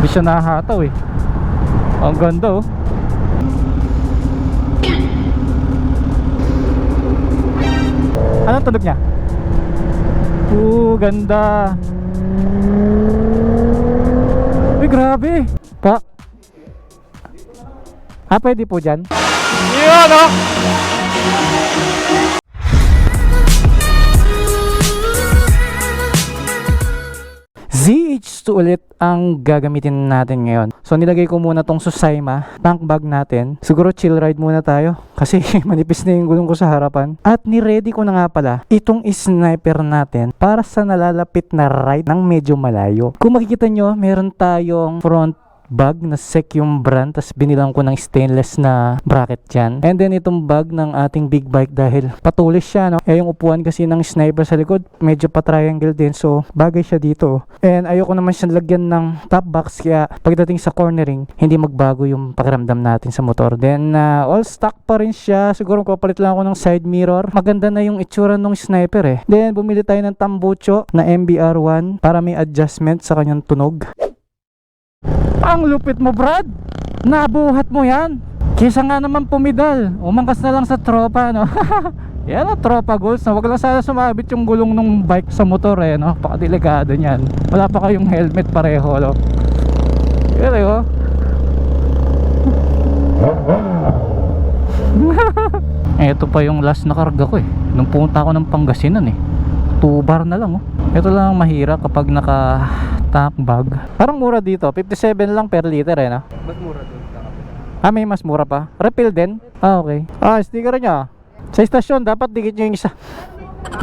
Hindi siya nahataw eh. Ang ganda oh. Anong tunog niya? Ganda. Uy, grabe. Pa. Pwede po dyan? Yun oh. ZH2 ulit ang gagamitin natin ngayon. So nilagay ko muna tong Susaima tank bag natin. Siguro chill ride muna tayo kasi manipis na yung gulong ko sa harapan. At ni-ready ko na nga pala itong sniper natin para sa nalalapit na ride ng medyo malayo. Kung makikita nyo, meron tayong front bag na SEC yung brand, tas binilang ko ng stainless na bracket dyan. And then itong bag ng ating big bike dahil patulis siya, no? Yung upuan kasi ng sniper sa likod medyo pa-triangle din, so bagay siya dito. And ayoko naman siya lagyan ng top box, kaya pagdating sa cornering hindi magbago yung pakiramdam natin sa motor. Then all stock pa rin siya. Siguro papalit lang ako ng side mirror. Maganda na yung itsura ng sniper eh. Then bumili tayo ng Tambucho na MBR1 para may adjustment sa kanyang tunog. Ang lupit mo, Brad. Nabuhat mo yan. Kesa nga naman pumidal, umangkas na lang sa tropa, no? Yan o, tropa goals, no? Wag lang sana sumabit yung gulong ng bike sa motor eh, no? Pakadelikado nyan. Wala pa kayong helmet pareho, no? Yan eh, oh. Ito pa yung last na karga ko eh. Nung pumunta ako ng Pangasinan eh, 2 bar na lang oh. Ito lang ang mahirap kapag naka tank bag. Parang mura dito, 57 lang per liter eh, no? Mas mura doon sa kapila. May mas mura pa. Refill din? Okay. Sticker niya. Sa istasyon dapat dikit nyo yung isa.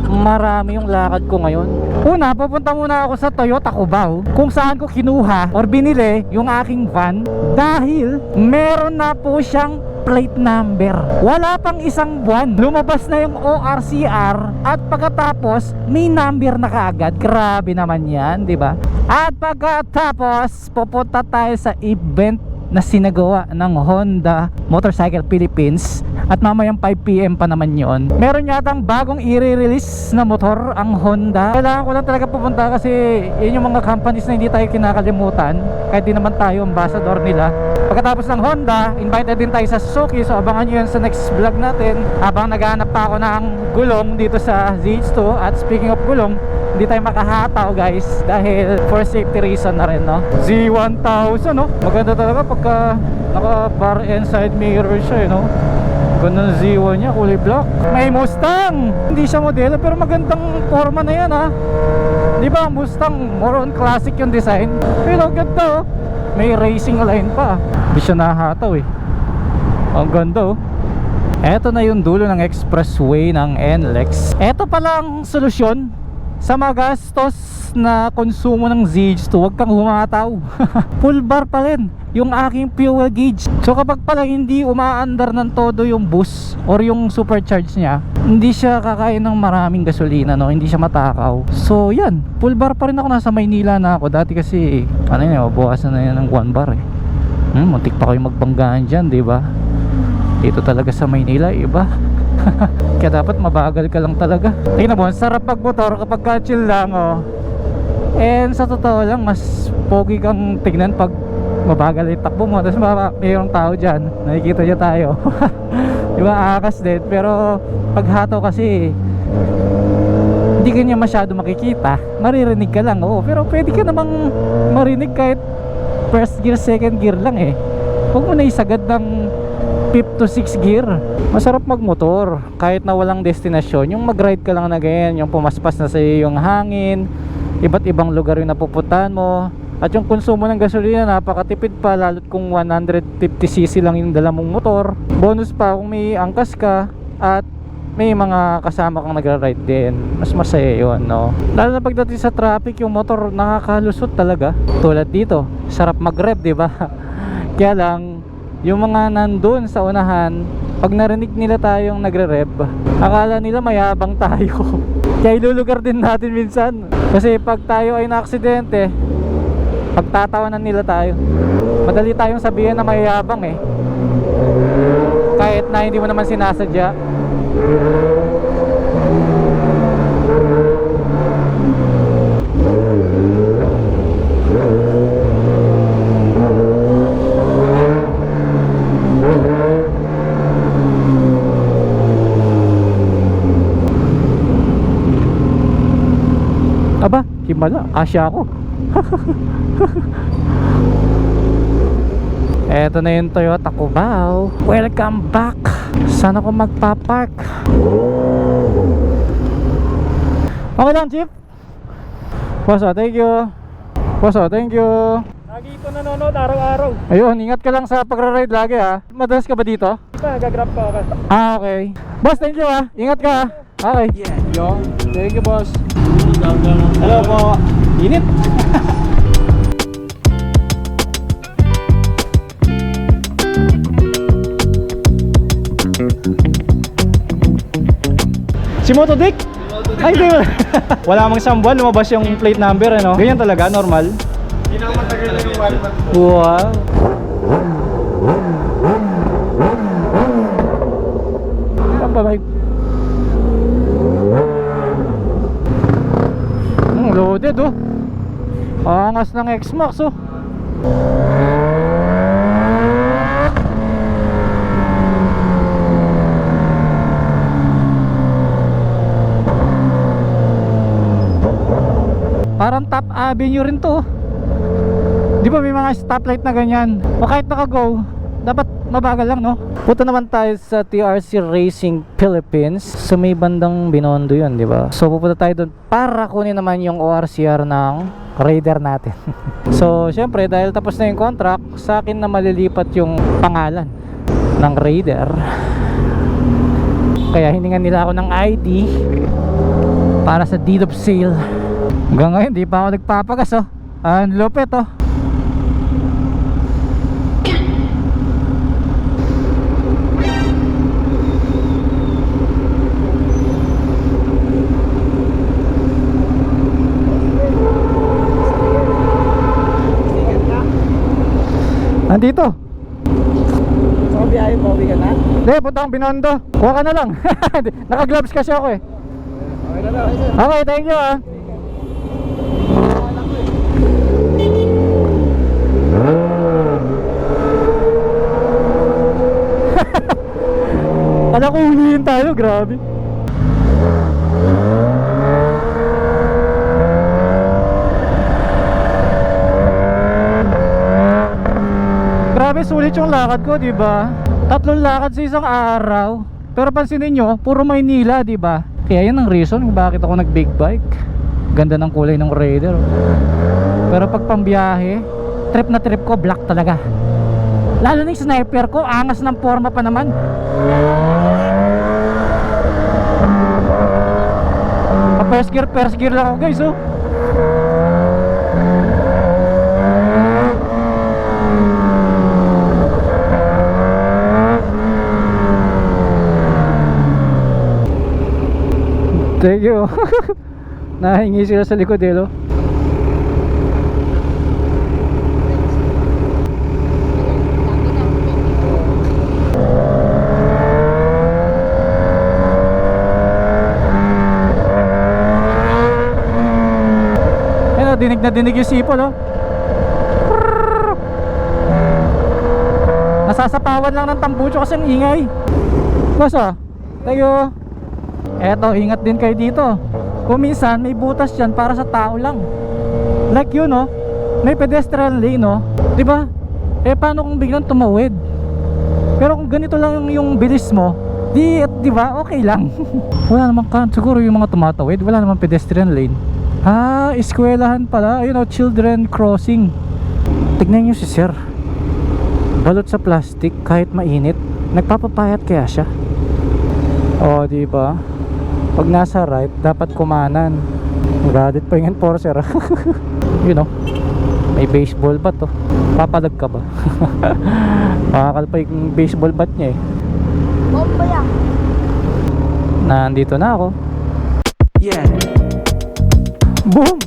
Marami yung lakad ko ngayon. Una, pupunta muna ako sa Toyota Cubao, kung saan ko kinuha or binili yung aking van dahil meron na po siyang plate number. Wala pang isang buwan, lumabas na yung ORCR at pagkatapos may number na kaagad. Grabe naman yan, di ba? At pagkatapos pupunta tayo sa event na sinagawa ng Honda Motorcycle Philippines at mamayang 5 PM pa naman yon. Meron yatang bagong i-release na motor ang Honda. Kailangan ko lang talaga pupunta kasi yun yung mga companies na hindi tayo kinakalimutan kahit di naman tayo ambassador nila. Pagkatapos ng Honda, invited din tayo sa Suzuki, so abangan nyo yun sa next vlog natin habang naghahanap pa ako ng gulong dito sa ZH2. At speaking of gulong, hindi tayo makahataw guys dahil for safety reason na rin, no? Z1000, no? Maganda talaga pagka naka bar and side mirror siya, no? Ganda ng Z1 niya, kulay black. May Mustang, hindi siya modelo pero magandang forma na yan, ha? Di ba Mustang, more on classic yung design, pero ganda, oh. May racing line pa. Hindi siya nahataw eh. Ang ganda, oh. Eto na yung dulo ng expressway ng NLEX. Eto pala ang solusyon sa magastos na konsumo ng ZH2. Huwag kang humataw. Full bar pa rin yung aking fuel gauge. So kapag pala hindi umaandar ng todo yung bus or yung supercharge niya, hindi siya kakain ng maraming gasolina, no? Hindi siya matakaw. So yan, full bar pa rin ako. Nasa Maynila na ako. Dati kasi ano yun, buwasan na yan ng 1 bar eh. Muntik pa kayo magbanggaan dyan, diba? Dito talaga sa Maynila, iba. Kaya dapat mabagal ka lang talaga. Tingnan mo, sarap pagmotor kapag ka-chill lang, oh. And sa totoo lang, mas pogi kang tignan pag mabagal yung takbo mo. Tapos mayroong tao dyan, nakikita niya tayo. Diba, akas din. Pero pag hataw kasi hindi ka niya masyado makikita. Maririnig ka lang, oo. Pero pwede ka namang marinig kahit first gear, second gear lang eh. Huwag mo na isagad ng 5th to 6th gear. Masarap magmotor kahit na walang destinasyon. Yung mag-ride ka lang na ganyan, yung pumaspas na sa iyo yung hangin, iba't ibang lugar yung napupuntahan mo. At yung konsumo ng gasolina napakatipid pa, lalo't kung 150cc lang yung dala mong motor. Bonus pa kung may angkas ka at may mga kasama kang nagra-ride din, mas masaya yun, no? Lalo na pagdating sa traffic, yung motor nakakalusot talaga. Tulad dito, sarap mag-rev, diba? Kaya lang yung mga nandun sa unahan, pag narinig nila tayong nagre-rev, akala nila mayabang tayo. Kaya ilulugar din natin minsan. Kasi pag tayo ay na-aksidente, pagtatawanan nila tayo. Madali tayong sabihin na mayabang eh, kahit na hindi mo naman sinasadya. himala, kasya ako. Eto na yung Toyota Cubao. Welcome back. Saan ako magpapark? Okay lang, Chief. Boss, thank you. Boss, thank you. Lagi ito nanonood araw-araw. Ayun, ingat ka lang sa pagra-ride lagi ha. Madalas ka ba dito? Nagagrab pa ako. Ah, okay. Boss, thank you ha. Ingat ka ha. Okay. Yo, thank you boss. Hello po. Init. Si Motodick? Ay, di ba? Wala mang isang buwan, lumabas yung plate number, ano? Ganyan talaga, normal. Hindi na matagal na yung 1 month. Wow. Bye-bye. Loaded oh. Angas ng X-Max oh. Parang Top Avenue rin to. Di ba may mga stoplight na ganyan? O kahit naka-go, dapat mabagal lang, no? Punta naman tayo sa TRC Racing Philippines. Sa may bandang Binondo yun, di ba? So pupunta tayo doon para kunin naman yung ORCR ng Raider natin. So syempre dahil tapos na yung contract, sa akin na malilipat yung pangalan ng Raider. Kaya hiningan nila ako ng ID para sa deed of sale. Hanggang ngayon di pa ako nagpapagas oh. Ang lupit oh. Nandito. So, biyahe mo, uwi ka na? Hindi, punta akong Binondo. Kuha ka na lang. Naka-gloves kasi ako eh. Okay na lang. Okay, thank you ah. Kala ko huliin tayo, grabe. Grabe, sulit yung lakad ko, di ba? 3 lakad sa isang araw. Pero pansinin nyo, puro Maynila, di ba? Kaya yun ang reason kung bakit ako nag-big bike. Ganda ng kulay ng Raider. Pero pag pambiyahe, trip na trip ko, black talaga. Lalo na yung sniper ko, angas ng forma pa naman. First gear lang ako guys oh. Thank you. Nahingi sila sa likod eh, no? Ayun, dinig na dinig yung sipol, no? Nasasapawan lang ng tambucho kasi ang ingay. Basta, thank you. Eto, ingat din kayo dito. Kung minsan may butas dyan para sa tao lang. Like yun no, may pedestrian lane no, diba? Eh paano kung biglang tumawid? Pero kung ganito lang yung bilis mo, diba, okay lang. Wala naman siguro yung mga tumatawid, wala naman pedestrian lane. Ah, eskwelahan pala, you know, children crossing. Tignan nyo si sir, balot sa plastic kahit mainit. Nagpapapayat kaya siya? O diba, pag nasa right, dapat kumanan. Gadit pa yung enforcer. You know, may baseball bat oh. Papalag ka ba? Makakal pa yung baseball bat niya eh. Bomba yan. Nandito na ako. Yeah. Boom!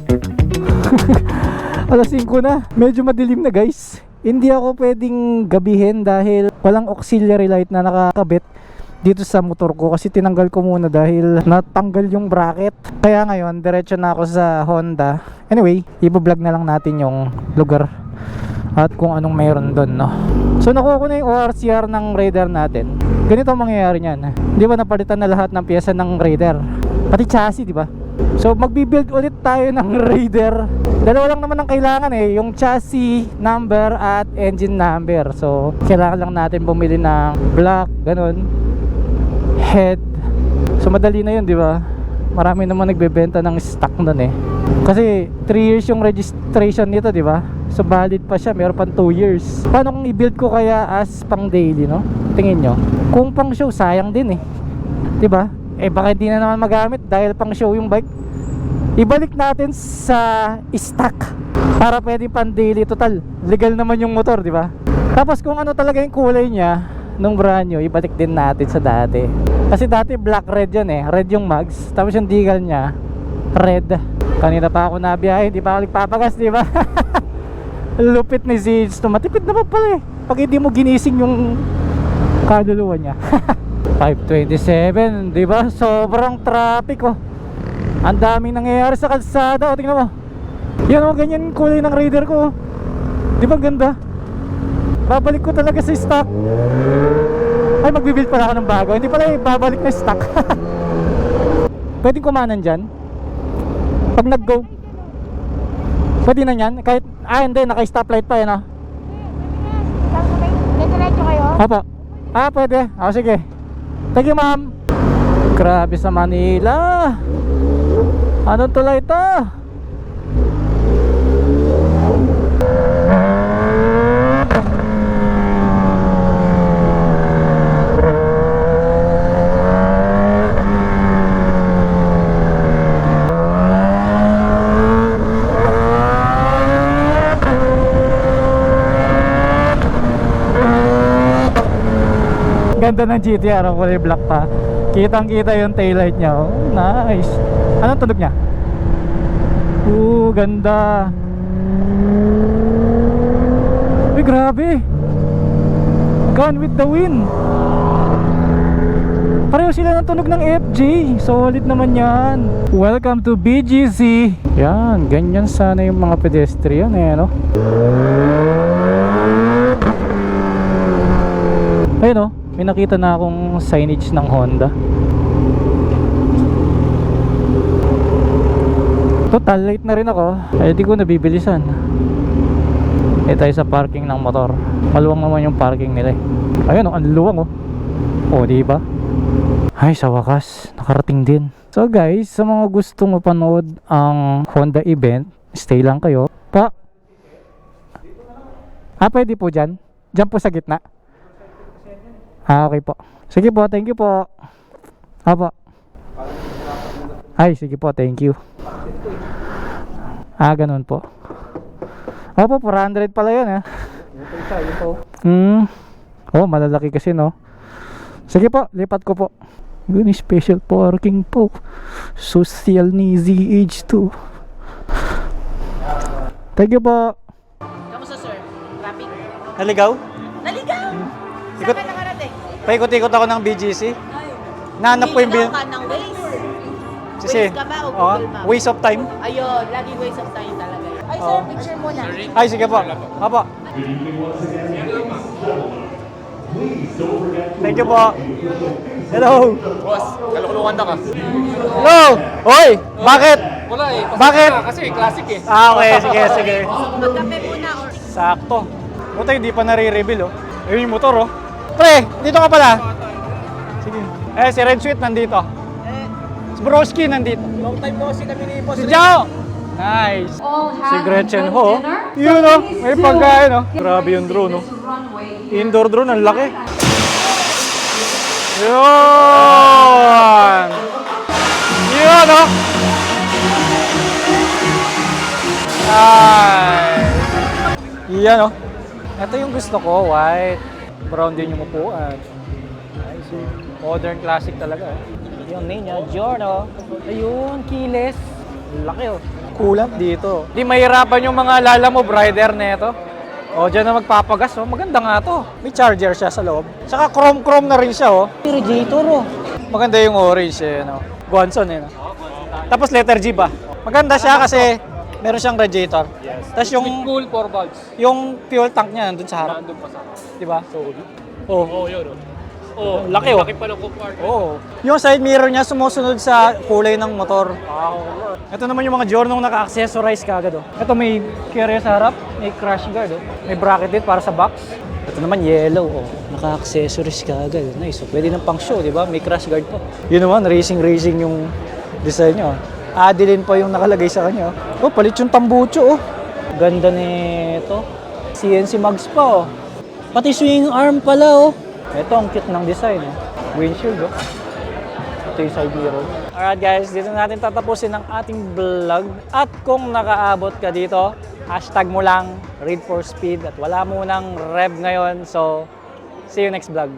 Alas 5 na. Medyo madilim na guys. Hindi ako pwedeng gabihin dahil walang auxiliary light na nakakabit dito sa motor ko, kasi tinanggal ko muna dahil natanggal yung bracket. Kaya ngayon diretso na ako sa Honda. Anyway, i-vlog na lang natin yung lugar at kung anong meron doon, no? So nakuha ko na yung ORCR ng Raider natin. Ganito ang mangyayari niyan. Di ba napalitan na lahat ng piyesa ng Raider, pati chassis, di ba? So magbibuild ulit tayo ng Raider. Dalawa lang naman ang kailangan eh, yung chassis number at engine number. So kailangan lang natin bumili ng block, ganun, head. So madali na yun, di ba? Marami naman nagbebenta ng stock nun eh. Kasi 3 years yung registration nito, di ba? So valid pa siya, meron pang 2 years. Paano kung i-build ko kaya as pang daily, no? Tingin nyo. Kung pang show, sayang din eh, di ba? Eh baka hindi na naman magamit dahil pang show yung bike. Ibalik natin sa stock para pwedeng pan daily. Total, legal naman yung motor, di ba? Tapos kung ano talaga yung kulay niya nung brand new, ibalik din natin sa dati. Kasi dati black red yan eh, red yung mags. Tapos yung decal niya red. Kanina pa ako nabiyahe, hindi pa ako nagpapagas, di ba? Lupit ni Zeds. Matipid naman pala eh, pag hindi mo ginising yung kaluluwa niya. 5:27, di ba? Sobrang traffic oh. Ang daming nangyayari sa kalsada. O, tingnan mo. Yan o, ganyan yung kulay ng Raider ko. Di ba ganda? Babalik ko talaga sa stock. Ay, magbibuild pala ako ng bago. Hindi pala babalik na stock. Pwedeng kumanan dyan pag nag-go. Pwede na yan. Kahit, hindi, naka-stoplight pa yan o. Diretso kayo? Apo. Pwede. O, sige. Thank you, ma'am. Grabe sa Manila. Anong tulay ito? Ganda ng GTR, kulay black pa. Kitang kita yung taillight niya. Oh, nice. Anong tunog niya? Ganda. Uy, grabe. Gone with the wind. Pareho sila ng tunog ng FJ. Solid naman yan. Welcome to BGC. Yan, ganyan sana yung mga pedestrian eh, no? Ayun oh, may nakita na akong signage ng Honda. Total, late na rin ako. Ay, di ko nabibilisan. Tayo sa parking ng motor. Maluwang naman yung parking nila eh. Ayun oh, ang luwang oh. O, diba? Ay, sa wakas, nakarating din. So guys, sa mga gustong mapanood ang Honda event, stay lang kayo. Pwede po dyan? Dyan po sa gitna? Okay po. Sige po, thank you po. Apo. Ay, sige po, thank you. Ganun po. Opo, 400 pala yun eh. Oh, malalaki kasi no. Sige po, lipat ko po. Yun, special parking po. Social ni ZH2. Thank you po. Kamusta sir? Traffic? Naligaw? Naligaw! Saan ka nakarating? Paikot-ikot ako ng BGC. Nahanap ko yung Niligaw ka ng Waze? Kasi, Waze ka ba o Google Maps? waste of time. Ayun, lagi waste of time talaga yun. Ay sir, picture muna. Ay, sige po. Apo. Thank you po. Hello. Boss, kalukulukan na ka. Hello. Hoy, bakit? Wala eh. Bakit? Kasi classic eh. Okay, sige. Magkape muna or... Sakto. Buta, hindi pa nare-reveal oh. Ayun yung motor oh. Pre, dito ka pala. Sige. Si Red Sweet nandito. Si Broski nandito. Long time no si kami ni Boss. Si Jao. Nice. Si Gretchen ho. Yun oh, may pagkain oh. Grabe yung drone oh. Indoor drone, ang laki. Yun. Yun oh. Ay. Yan oh. Ito yung gusto ko, white. Brown din yung upuan. Nice. Modern classic talaga eh. Yung name niya, Giorno. Ayun, keyless. Laki oh. Kulat dito. Di mahirapan yung mga lala mo, rider na ito. O, dyan na magpapagas oh. Maganda nga to. May charger siya sa loob. Saka chrome na rin siya oh. May radiator oh. Maganda yung orange eh, no? Guanson eh, no? Tapos letter G ba? Maganda siya kasi meron siyang radiator. Yes. Tapos yung Cool 4 valves. yung fuel tank niya nandun sa harap. Nandun pa sa. Di ba? Solid. Oh. Oo, yun. Oh, laki oh. Laki pa ng compartment. Oo. Yung side mirror niya sumusunod sa kulay ng motor. Wow. Ito naman yung mga Giornong naka-accessorize kagad oh. Ito may carrier sa harap, may crash guard oh. May bracket din para sa box. Ito naman yellow oh. Naka-accessories kagad. Nice. So, pwede ng pang show, di ba? May crash guard pa. Yun naman, racing yung design niya. Adeline pa yung nakalagay sa kanya. Oh, palit yung tambucho oh. Ganda nito. CNC mags pa oh. Pati swing arm pala oh. Ito ang cute ng design oh. Windshield oh. Ito yung side mirror. Alright guys, dito natin tatapusin ang ating vlog. At kung nakaabot ka dito, hashtag mo lang Read for Speed at wala mo nang rev ngayon. So, see you next vlog.